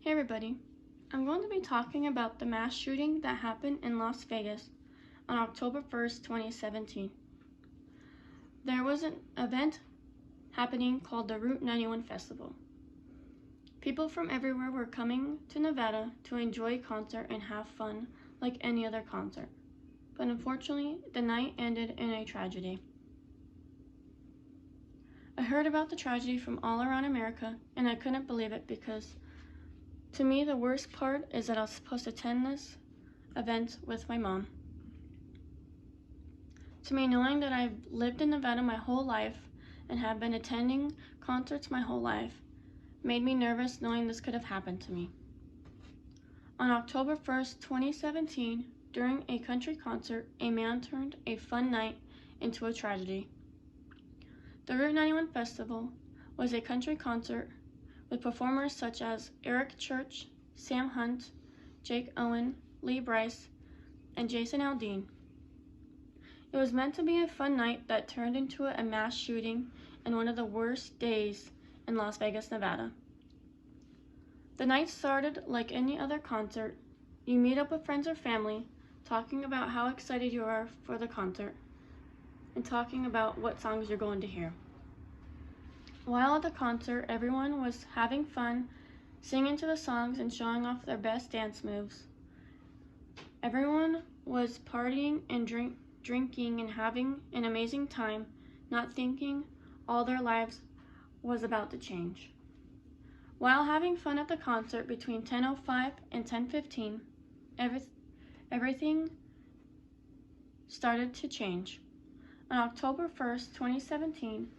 Hey everybody, I'm going to be talking about the mass shooting that happened in Las Vegas on October 1st, 2017. There was an event happening called the Route 91 Festival. People from everywhere were coming to Nevada to enjoy a concert and have fun like any other concert. But unfortunately, the night ended in a tragedy. I heard about the tragedy from all around America, and I couldn't believe it because to me, the worst part is that I was supposed to attend this event with my mom. To me, knowing that I've lived in Nevada my whole life and have been attending concerts my whole life made me nervous knowing this could have happened to me. On October 1st, 2017, during a country concert, a man turned a fun night into a tragedy. The Route 91 Festival was a country concert with performers such as Eric Church, Sam Hunt, Jake Owen, Lee Brice, and Jason Aldean. It was meant to be a fun night that turned into a mass shooting and one of the worst days in Las Vegas, Nevada. The night started like any other concert. You meet up with friends or family, talking about how excited you are for the concert, and talking about what songs you're going to hear. While at the concert, everyone was having fun, singing to the songs and showing off their best dance moves. Everyone was partying and drinking and having an amazing time, not thinking all their lives was about to change. While having fun at the concert between 10:05 and 10:15, everything started to change. On October 1st, 2017,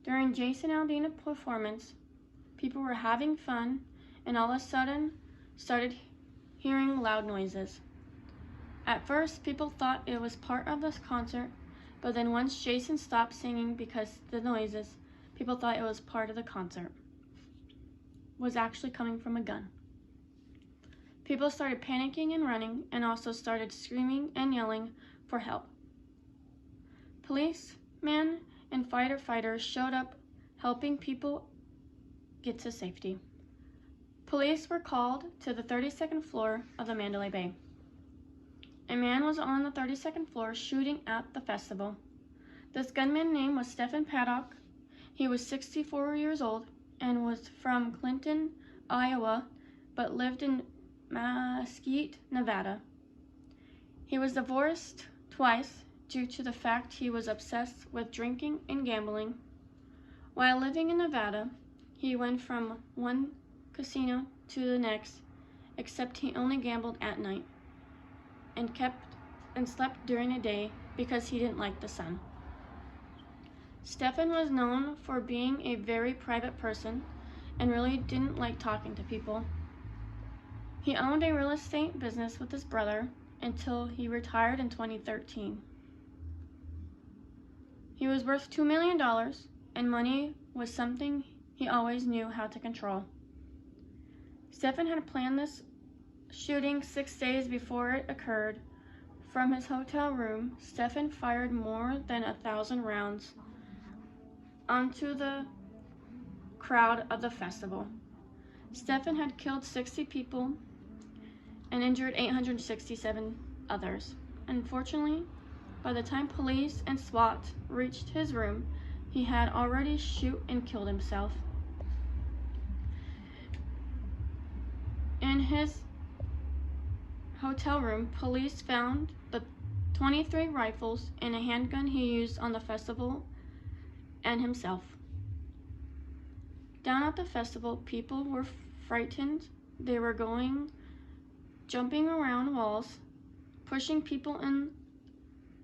during Jason Aldean's performance, people were having fun and all of a sudden started hearing loud noises. At first, people thought it was part of the concert, but then once Jason stopped singing because of the noises, people thought it was part of the concert. It was actually coming from a gun. People started panicking and running and also started screaming and yelling for help. Policemen and firefighters showed up helping people get to safety. Police were called to the 32nd floor of the Mandalay Bay. A man was on the 32nd floor shooting at the festival. This gunman's name was Stephen Paddock. He was 64 years old and was from Clinton, Iowa, but lived in Mesquite, Nevada. He was divorced twice due to the fact he was obsessed with drinking and gambling. While living in Nevada, he went from one casino to the next, except he only gambled at night and slept during the day because he didn't like the sun. Stephen was known for being a very private person and really didn't like talking to people. He owned a real estate business with his brother until he retired in 2013. He was worth $2 million, and money was something he always knew how to control. Stephen had planned this shooting 6 days before it occurred. From his hotel room, Stephen fired more than 1,000 rounds onto the crowd of the festival. Stephen had killed 60 people and injured 867 others. Unfortunately, by the time police and SWAT reached his room, he had already shot and killed himself. In his hotel room, police found the 23 rifles and a handgun he used on the festival and himself. Down at the festival, people were frightened. They were jumping around walls, pushing people in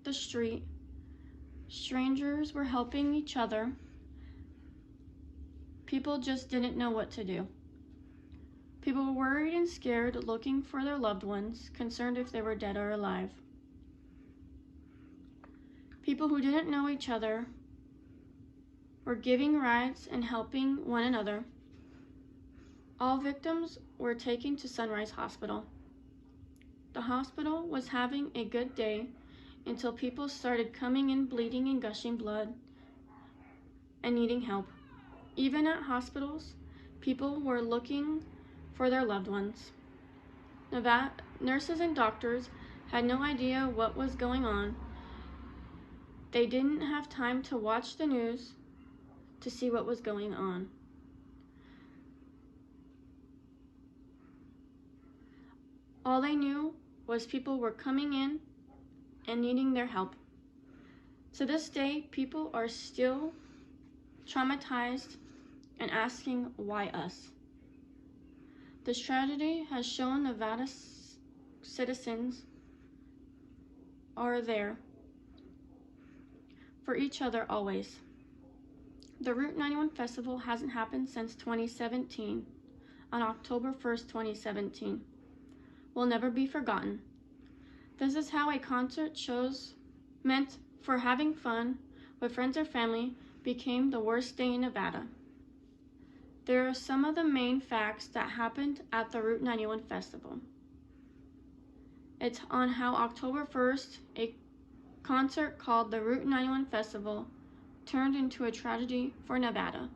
the street. Strangers were helping each other. People just didn't know what to do. People were worried and scared, looking for their loved ones, concerned if they were dead or alive. People who didn't know each other were giving rides and helping one another. All victims were taken to Sunrise Hospital. The hospital was having a good day until people started coming in bleeding and gushing blood and needing help. Even at hospitals, people were looking for their loved ones. Nurses and doctors had no idea what was going on. They didn't have time to watch the news to see what was going on. All they knew was people were coming in and needing their help. To this day, people are still traumatized and asking, why us? This tragedy has shown Nevada citizens are there for each other always. The Route 91 Festival hasn't happened since 2017, on October 1st, 2017. Will never be forgotten. This is how a concert shows meant for having fun with friends or family became the worst day in Nevada. There are some of the main facts that happened at the Route 91 Festival. It's on how October 1st, a concert called the Route 91 Festival turned into a tragedy for Nevada.